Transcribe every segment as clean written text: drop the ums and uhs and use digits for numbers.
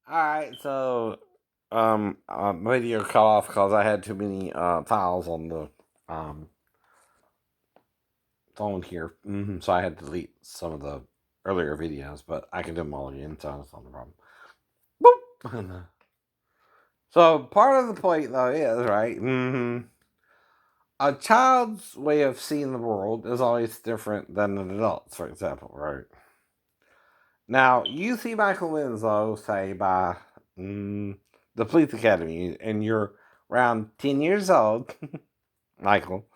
Alright, so video cut off because I had too many files on the um phone here. So I had to delete some of the earlier videos, but I can do them all again, so it's not a problem. Boop. So part of the point though is right. A child's way of seeing the world is always different than an adult's, for example, right? Now you see Michael Winslow say by the police academy, and you're around 10 years old, Michael,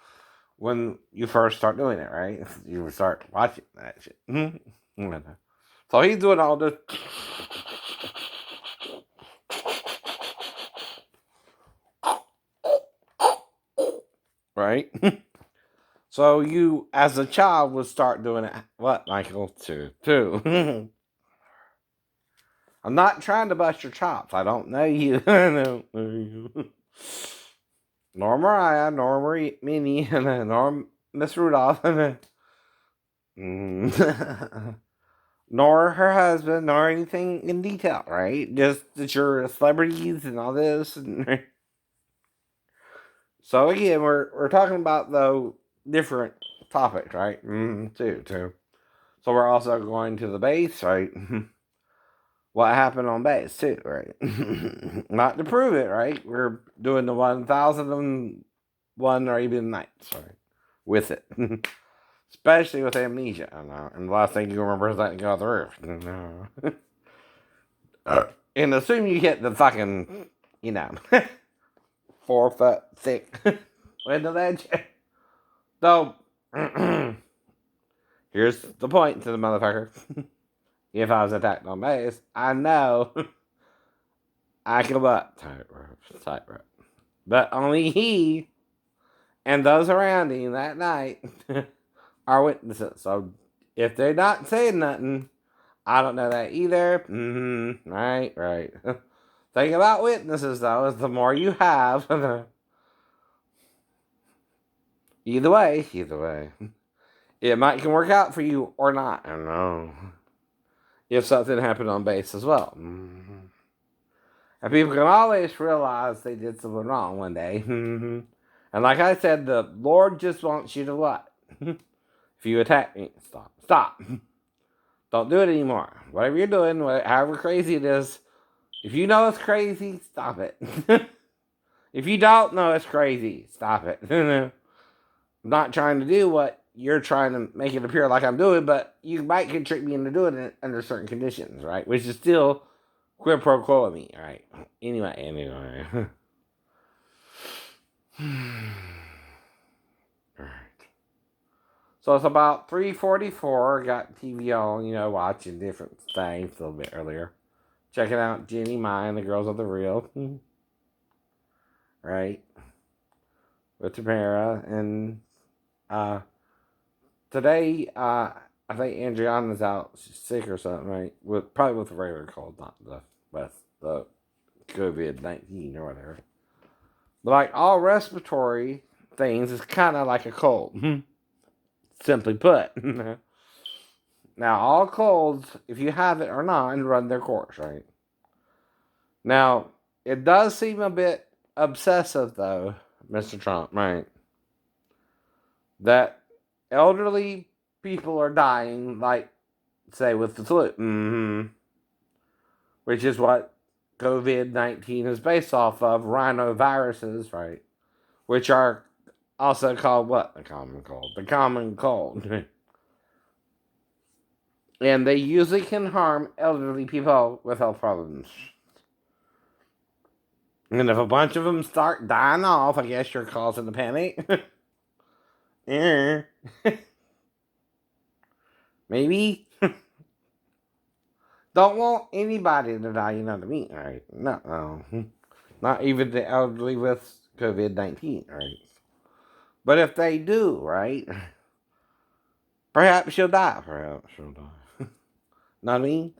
when you first start doing it, right? You start watching that shit. So he's doing all this, right? So you, as a child, would start doing it. What, Michael? Too. I'm not trying to bust your chops. I don't know you. I don't know you. Nor Mariah, nor Minnie, nor Miss Rudolph. Nor her husband, nor anything in detail, right? Just that you're celebrities and all this. So again, we're talking about though different topics, right? Too. So we're also going to the base, right? What happened on base too, right? Not to prove it, right? We're doing the 1001 Arabian Nights, right? With it. Especially with amnesia, I know. And the last thing you remember is letting go of the roof. And assume you hit the fucking, you know, 4 foot thick window ledge. So, here's the point to the motherfucker. If I was attacked on base, I know I can butt tightrope. But only he and those around him that night are witnesses. So if they're not saying nothing, I don't know that either. Right. Thing about witnesses, though, is the more you have, either way, it might can work out for you or not. I don't know. If something happened on base as well. And people can always realize they did something wrong one day. And like I said, the Lord just wants you to what? If you attack me, stop. Don't do it anymore. Whatever you're doing, however crazy it is, if you know it's crazy, stop it. If you don't know it's crazy, stop it. I'm not trying to do what you're trying to make it appear like I'm doing, but you might can trick me into doing it under certain conditions, right? Which is still quid pro quo of me, right? Anyway. Alright. So it's about 3:44. Got TV on, watching different things a little bit earlier. Checking out Jenny Mai and the Girls of the Real. Right? With Tamara. And today, I think Andriana's out. She's sick or something, right? Probably with a regular cold, not the COVID-19 or whatever. But like all respiratory things, it's kind of like a cold. Simply put. Now, all colds, if you have it or not, run their course, right? Now, it does seem a bit obsessive, though, Mr. Trump, right? That elderly people are dying, like, say, with the flu. Which is what COVID-19 is based off of, rhinoviruses, right? Which are also called what? The common cold. The common cold. And they usually can harm elderly people with health problems. And if a bunch of them start dying off, I guess you're causing the panic. Maybe. Don't want anybody to die, you know what I mean? Right? No. Not even the elderly with COVID-19, right? But if they do, right? Perhaps she'll die. Know what I mean?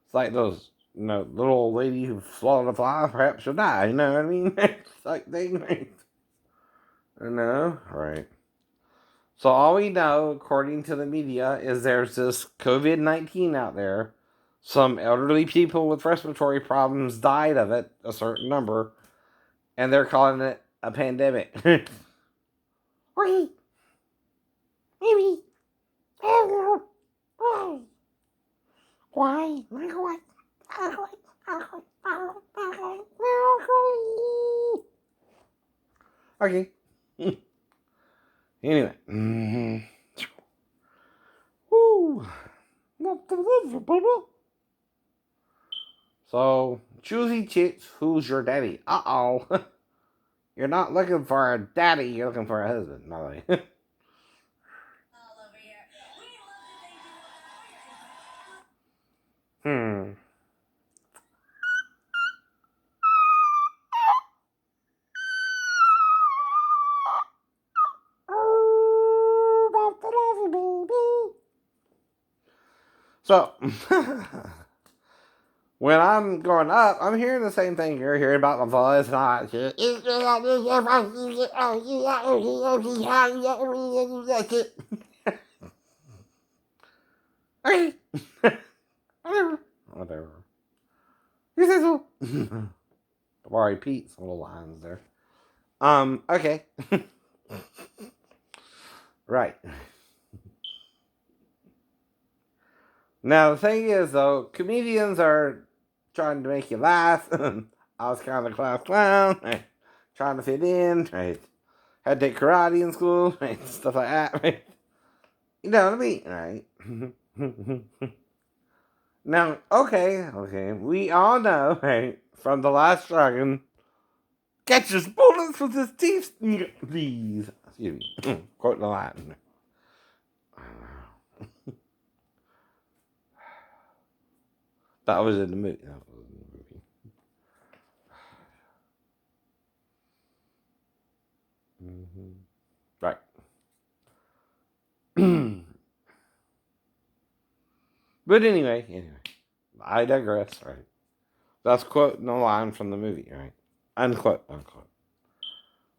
It's like those, little old lady who swallowed a fly. Perhaps she'll die. You know what I mean? It's like they, right? So all we know, according to the media, is there's this COVID-19 out there Some elderly people with respiratory problems died of it, a certain number, and they're calling it a pandemic. Why? Okay. Anyway. Woo. So, choosy chicks, who's your daddy? Uh-oh. You're not looking for a daddy, you're looking for a husband, by the way. Hmm. So, when I'm growing up, I'm hearing the same thing you're hearing about my voice and all that shit. Whatever. You say so. Or I repeat some little lines there. Okay. Right. Now, the thing is, though, comedians are trying to make you laugh. I was kind of a class clown, right? Trying to fit in, right? Had to take karate in school, right? Stuff like that, right? You know what I mean, right? Now, okay, we all know, right, from The Last Dragon, catches bullets with his teeth, please. Excuse me, quoting the line. That was in the movie. That was in the movie. Right. But anyway, I digress, right? That's quoting a line from the movie, right? Unquote.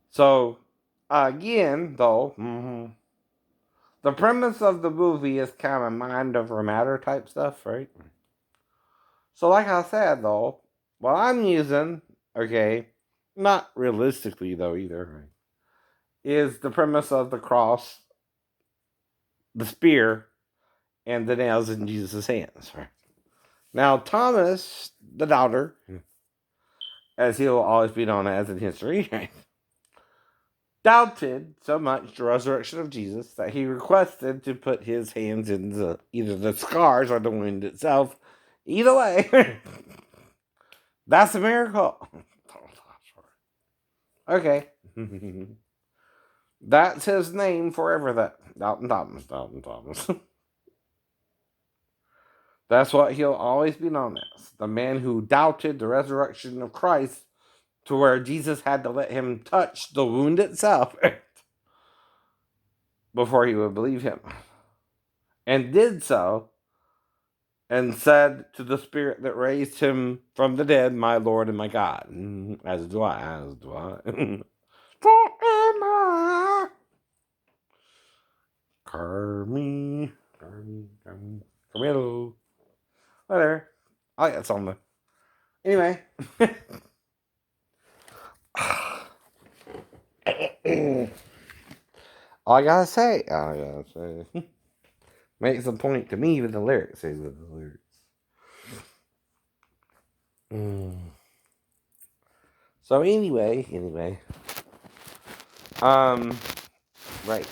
So, again, though, the premise of the movie is kind of mind over matter type stuff, right? So, like I said, though, what I'm using, okay, not realistically, though, either, right, is the premise of the cross, the spear, and the nails in Jesus' hands, right? Now, Thomas, the doubter, as he'll always be known as in history, right, doubted so much the resurrection of Jesus that he requested to put his hands in either the scars or the wound itself. Either way, that's a miracle. Okay. That's his name forever, that Doubting Thomas. That's what he'll always be known as. The man who doubted the resurrection of Christ to where Jesus had to let him touch the wound itself before he would believe him. And did so, and said to the spirit that raised him from the dead, my Lord and my God. As do I. Carmi. Carmelo. Whatever. I like that song though. Anyway. all I gotta say. Makes a point to me with the lyrics. So anyway. Right.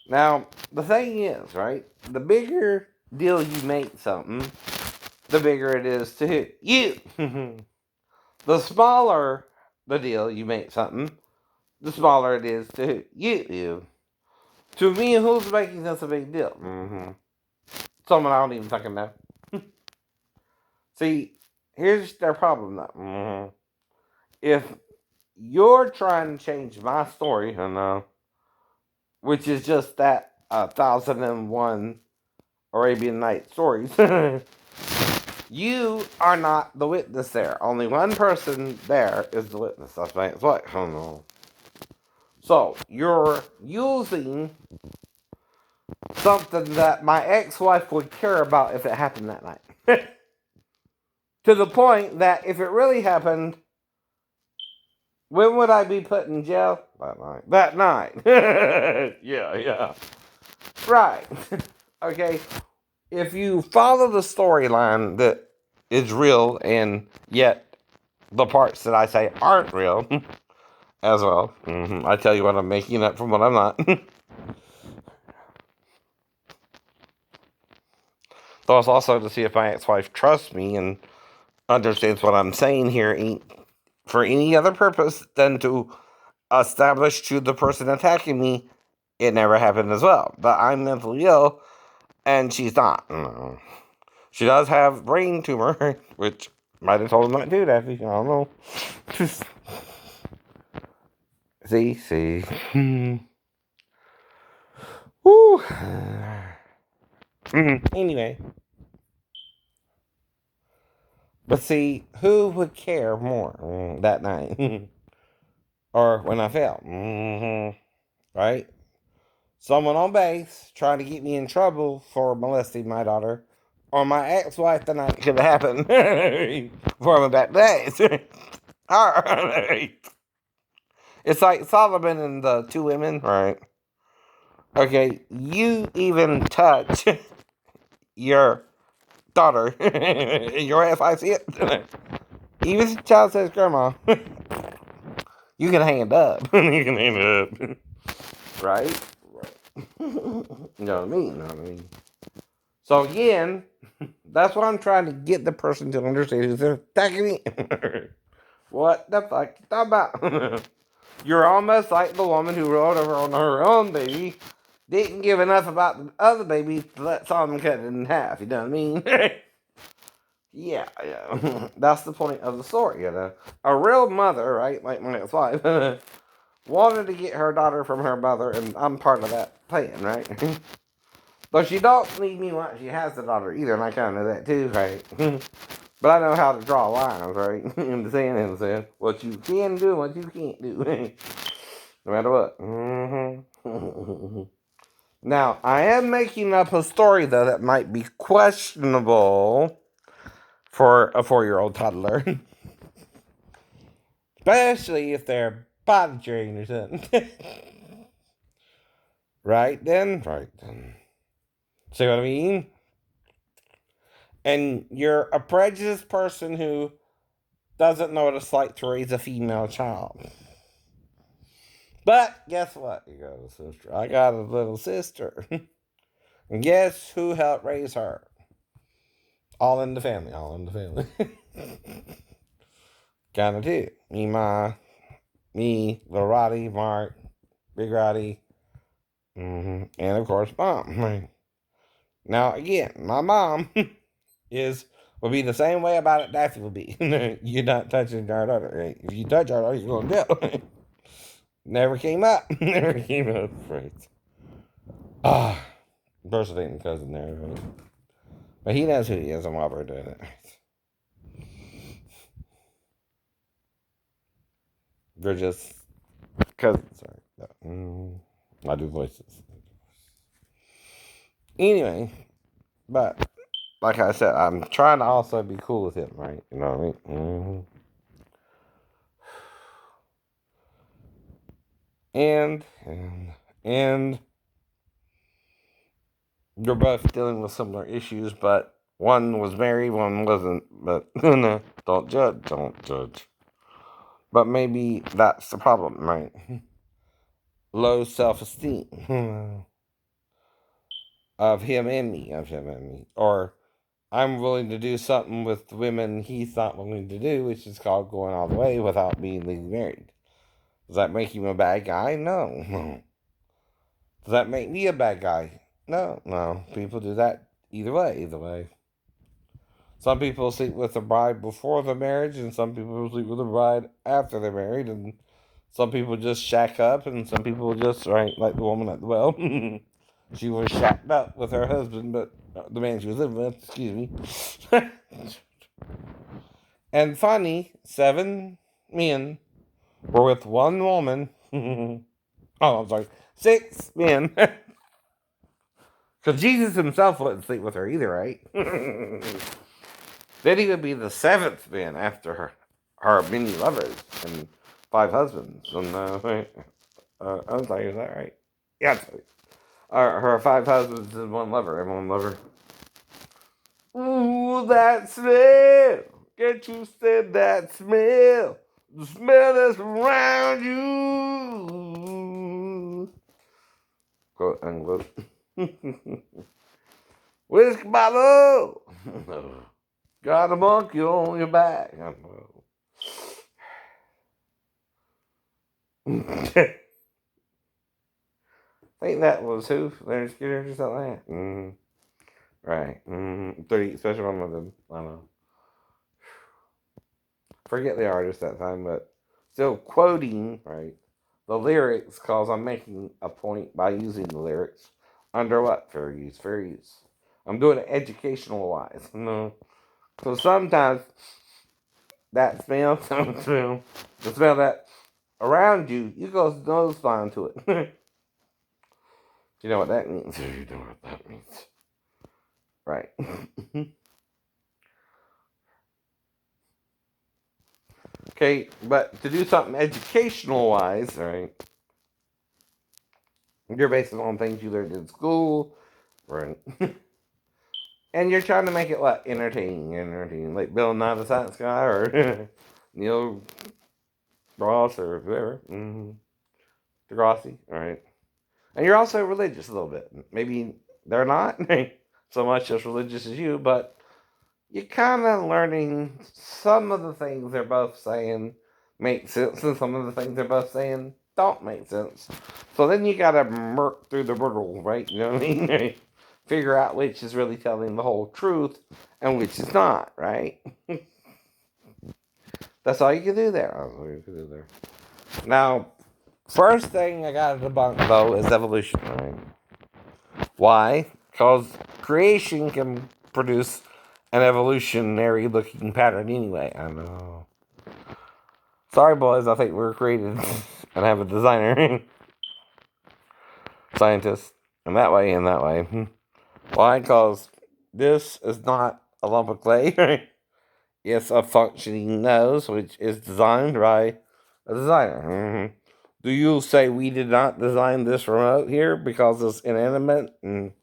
Now, the thing is, right? The bigger deal you make something, the bigger it is to hit you. The smaller the deal you make something, the smaller it is to hit you. To me, who's making this a big deal? Someone I don't even fucking know. See, here's their problem though. If you're trying to change my story, which is just that 1001 Arabian Night stories, you are not the witness there. Only one person there is the witness. That's what. So you're using something that my ex-wife would care about if it happened that night. To the point that if it really happened, when would I be put in jail? That night. That night. Yeah. Right. Okay. If you follow the storyline that is real and yet the parts that I say aren't real as well, I tell you what I'm making up from what I'm not. So it's also to see if my ex-wife trusts me and understands what I'm saying here ain't for any other purpose than to establish to the person attacking me it never happened as well. But I'm mentally ill and she's not. No. She does have brain tumor, which might have told him not to do that. I don't know. see. Woo. Anyway. But see, who would care more that night? Or when I fell? Right? Someone on base trying to get me in trouble for molesting my daughter, or my ex-wife the night could have happened for my back days. Alright. It's like Solomon and the two women, right? Okay, you even touch your daughter in your ass, I see it. Even if the child says grandma, you can hang it up. You can hang it up. Right? You know what I mean? So again, that's what I'm trying to get the person to understand who's attacking me. What the fuck you talking about? You're almost like the woman who rolled over on her own baby, didn't give enough about the other baby to let Solomon cut it in half. You know what I mean? Yeah. That's the point of the story, A real mother, right, like my ex-wife, wanted to get her daughter from her mother, and I'm part of that plan, right? But she don't need me once she has the daughter either, and I kind of know that too, right? But I know how to draw lines, right? In the sand, what you can do and what you can't do. No matter what. Now, I am making up a story, though, that might be questionable for a 4-year-old toddler. Especially if they're potty trained or something. Right then? See what I mean? And you're a prejudiced person who doesn't know what it's like to raise a female child. But guess what? You got a sister. I got a little sister. And guess who helped raise her? All in the family. Kind of too. Me, little Roddy, Mark, Big Roddy, and of course, Mom. Now, again, my mom will be the same way about it Daffy will be. You're not touching our daughter. If you touch our daughter, you're going to jail. Never came up. Right. Impersonating cousin there. Right? But he knows who he is and why we're doing it. We're just cousins. Sorry. I do voices. Anyway, but like I said, I'm trying to also be cool with him, right? You know what I mean? And you're both dealing with similar issues, but one was married, one wasn't. But don't judge. But maybe that's the problem, right? Low self-esteem of him and me, or I'm willing to do something with women he's not willing to do, which is called going all the way without being legally married. Does that make him a bad guy? No. Does that make me a bad guy? No. People do that either way. Some people sleep with the bride before the marriage, and some people sleep with the bride after they're married, and some people just shack up, and some people just, right, like the woman at the well. She was shacked up with her husband, but the man she was living with, excuse me. And finally, 7 men were with one woman. Oh, I'm sorry. 6 men Because Jesus himself wouldn't sleep with her either, right? Then he would be the seventh man after her many lovers and 5 husbands. And, I'm sorry, is that right? Yeah, her 5 husbands and 1 lover, and 1 lover. Ooh, that smell! Can't you stand that smell? The smell that's around you. Quote unquote. Whiskey bottle! Got a monkey on your back. I think that was who? Leonard Skinner or something like that. Right. 30, especially one of them. I don't know. Forget the artist that time, but still quoting, right, the lyrics, because I'm making a point by using the lyrics. Under what? Fair use, fair use. I'm doing it educational wise. No. So sometimes that smell, the smell that around you, you go nose fine to it. You know what that means? You know what that means. Right. Okay, but to do something educational wise, right? You're basing on things you learned in school, right? And you're trying to make it what? Entertaining. Like Bill Nye the Science Guy or Neil Ross or whoever. Degrassi, alright. And you're also religious a little bit. Maybe they're not so much as religious as you, but you're kind of learning some of the things they're both saying make sense, and some of the things they're both saying don't make sense. So then you gotta murk through the riddle, right? You know what I mean? Figure out which is really telling the whole truth and which is not, right? That's all you can do there. That's all you can do there. Now, first thing I gotta debunk though is evolution, right? Why? Because creation can produce an evolutionary looking pattern anyway. I know. Sorry, boys. I think we were created and have a designer, scientist, and that way and that way. Why? Because this is not a lump of clay. It's a functioning nose, which is designed by a designer. Do you say we did not design this remote here because it's inanimate and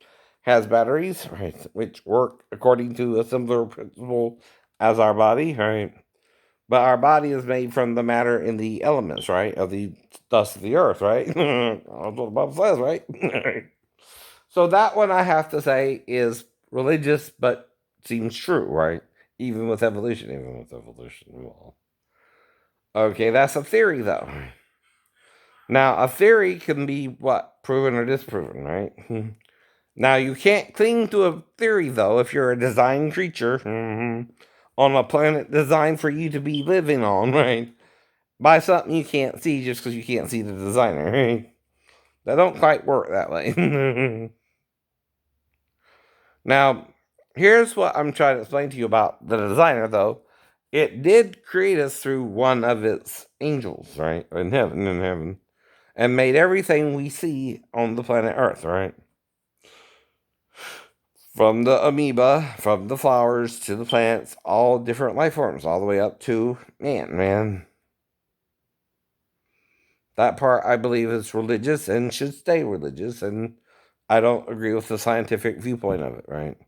has batteries, right, which work according to a similar principle as our body, right? But our body is made from the matter in the elements, right, of the dust of the earth, right? That's what the Bible says, right? So that one I have to say is religious, but seems true, right? Even with evolution. Well, okay, that's a theory, though. Now, a theory can be what? Proven or disproven, right? Now, you can't cling to a theory, though, if you're a design creature on a planet designed for you to be living on, right? By something you can't see just because you can't see the designer, right? That don't quite work that way. Now, here's what I'm trying to explain to you about the designer, though. It did create us through one of its angels, right? In heaven. And made everything we see on the planet Earth, right? From the amoeba, from the flowers to the plants, all different life forms, all the way up to man. That part I believe is religious and should stay religious, and I don't agree with the scientific viewpoint of it, right?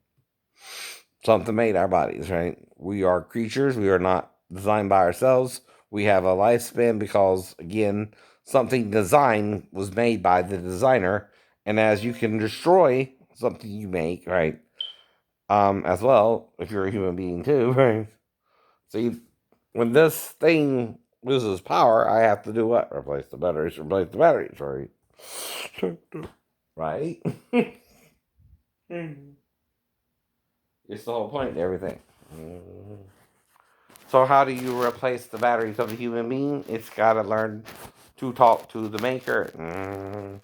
Something made our bodies, right? We are creatures, we are not designed by ourselves. We have a lifespan because, again, something designed was made by the designer, and as you can destroy something you make, right? As well, if you're a human being too, right? See, when this thing loses power, I have to do what? Replace the batteries, right? Right? It's the whole point of everything. So how do you replace the batteries of a human being? It's got to learn to talk to the maker.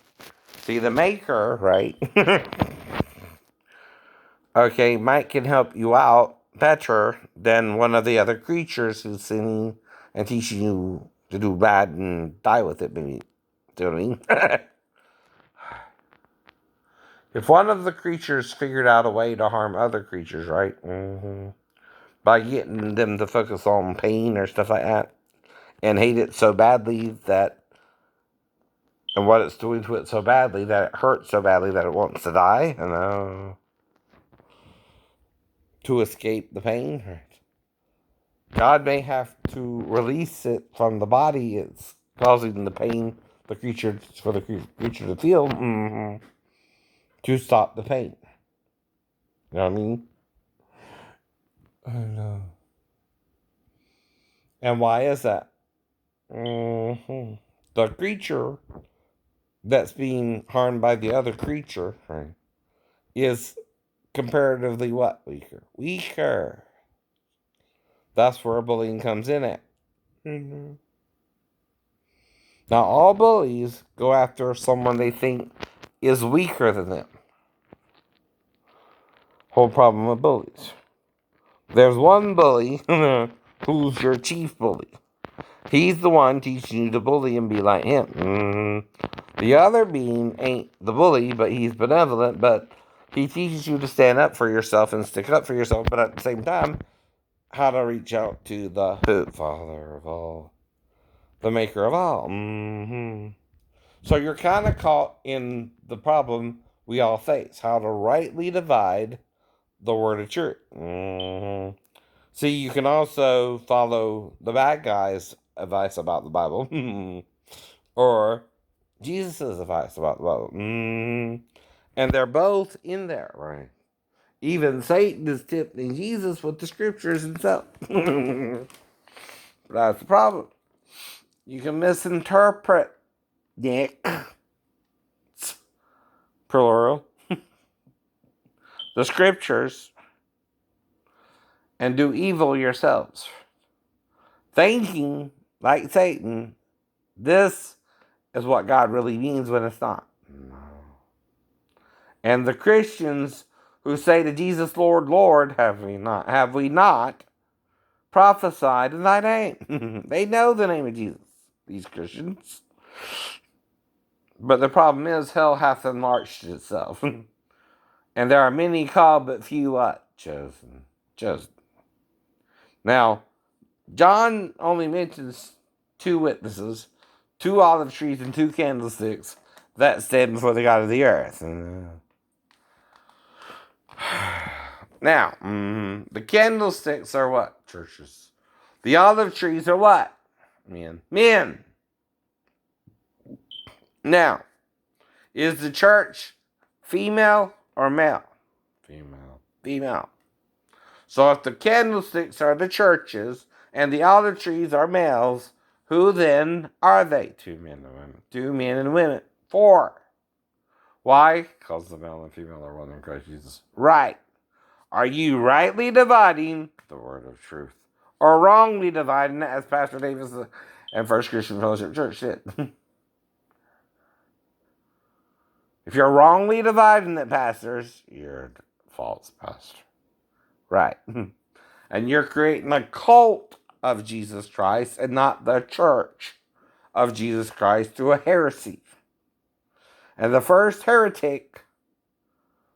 See, the maker, right? Okay, Mike can help you out better than one of the other creatures who's sitting and teaching you to do bad and die with it, maybe. Do you know what I mean? If one of the creatures figured out a way to harm other creatures, right? By getting them to focus on pain or stuff like that, and hate it so badly that, and what it's doing to it so badly that it hurts so badly that it wants to die, to escape the pain. God may have to release it from the body. It's causing the pain the creature for the creature to feel to stop the pain. You know what I mean? I know. And why is that? The creature that's being harmed by the other creature, right, is comparatively what? Weaker. That's where bullying comes in at. Now, all bullies go after someone they think is weaker than them. Whole problem with bullies. There's one bully who's your chief bully. He's the one teaching you to bully and be like him. The other being ain't the bully, but he's benevolent, but he teaches you to stand up for yourself and stick up for yourself, but at the same time, how to reach out to the Father of all, the maker of all. So you're kind of caught in the problem we all face, how to rightly divide the word of truth. See, you can also follow the bad guy's advice about the Bible, or Jesus' advice about the Bible. And they're both in there, right? Even Satan is tempting Jesus with the scriptures himself. That's the problem. You can misinterpret, Nick, plural, the scriptures, and do evil yourselves, thinking, like Satan, this is what God really means when it's not. And the Christians who say to Jesus, Lord, Lord, have we not prophesied in thy name? They know the name of Jesus, these Christians. But the problem is, hell hath enlarged itself. And there are many called, but few what? Chosen. Now, John only mentions 2 witnesses, 2 olive trees, and 2 candlesticks that stand before the God of the earth. Now, the candlesticks are what? Churches. The olive trees are what? Men. Now, is the church female or male? Female. So if the candlesticks are the churches and the olive trees are males, who then are they? 2 men and women. 2 men and women. 4. Why? Because the male and female are one in Christ Jesus. Right. Are you rightly dividing the word of truth, or wrongly dividing it, as Pastor Davis and First Christian Fellowship Church did? If you're wrongly dividing it, pastors, you're a false pastor. Right. And you're creating a cult of Jesus Christ and not the church of Jesus Christ through a heresy. And the first heretic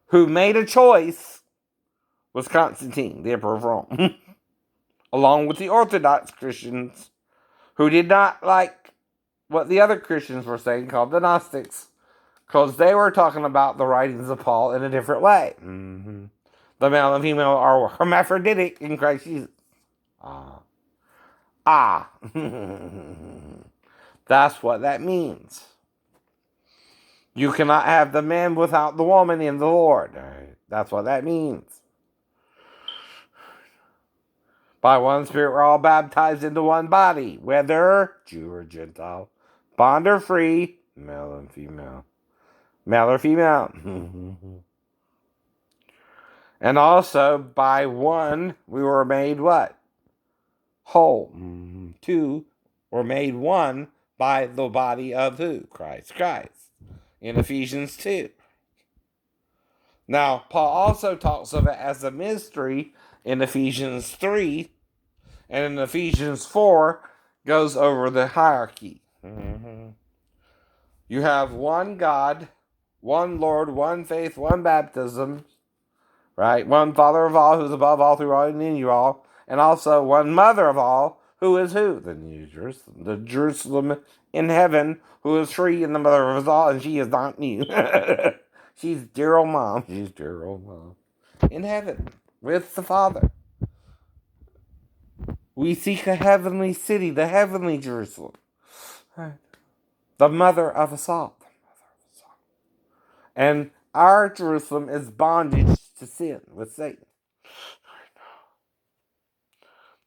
who made a choice was Constantine, the Emperor of Rome, along with the Orthodox Christians who did not like what the other Christians were saying, called the Gnostics, because they were talking about the writings of Paul in a different way. The male and female are hermaphroditic in Christ Jesus. That's what that means. You cannot have the man without the woman in the Lord. That's what that means. By one Spirit, we're all baptized into one body, whether Jew or Gentile, bond or free, male and female. Male or female. And also, by one, we were made what? Whole. 2 were made one by the body of who? Christ. In Ephesians 2. Now, Paul also talks of it as a mystery in Ephesians 3, and in Ephesians 4 goes over the hierarchy. You have one God one Lord, one faith, one baptism, right? One Father of all, who's above all, through all, and in you all, and also one Mother of all, who is who? The New Jerusalem, the Jerusalem in heaven, who is free and the mother of us all, and she is not new. She's dear old mom. She's dear old mom. In heaven, with the Father. We seek a heavenly city, the heavenly Jerusalem. The mother of us all. And our Jerusalem is bondage to sin with Satan.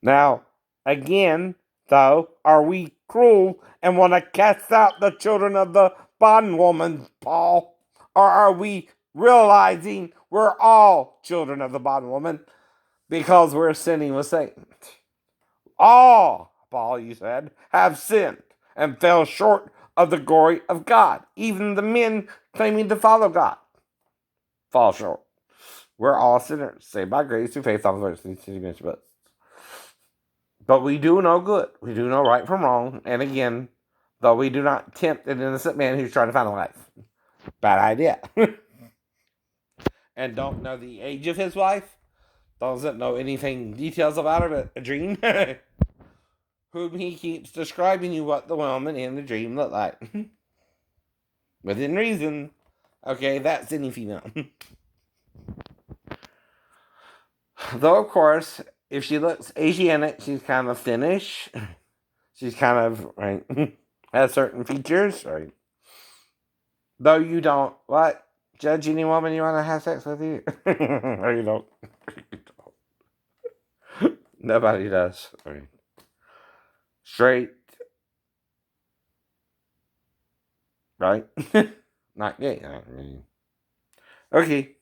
Now, again, though, are we cruel and want to cast out the children of the bondwoman, Paul? Or are we realizing we're all children of the bondwoman because we're sinning with Satan? All, Paul, you said, have sinned and fell short of the glory of God. Even the men claiming to follow God fall short. We're all sinners, saved by grace through faith on the but we do know good. We do know right from wrong. And again, though we do not tempt an innocent man who's trying to find a life. Bad idea. And don't know the age of his wife. Doesn't know anything details about her but a dream. Whom he keeps describing you what the woman in the dream looked like. Within reason. Okay, that's any female. Though, of course, if she looks Asiatic, she's kind of Finnish. She's kind of, right, has certain features, right? Though you don't, what? Judge any woman you want to have sex with you? Or you don't. Nobody does. Right. Straight. Right? Not gay. I mean. Okay.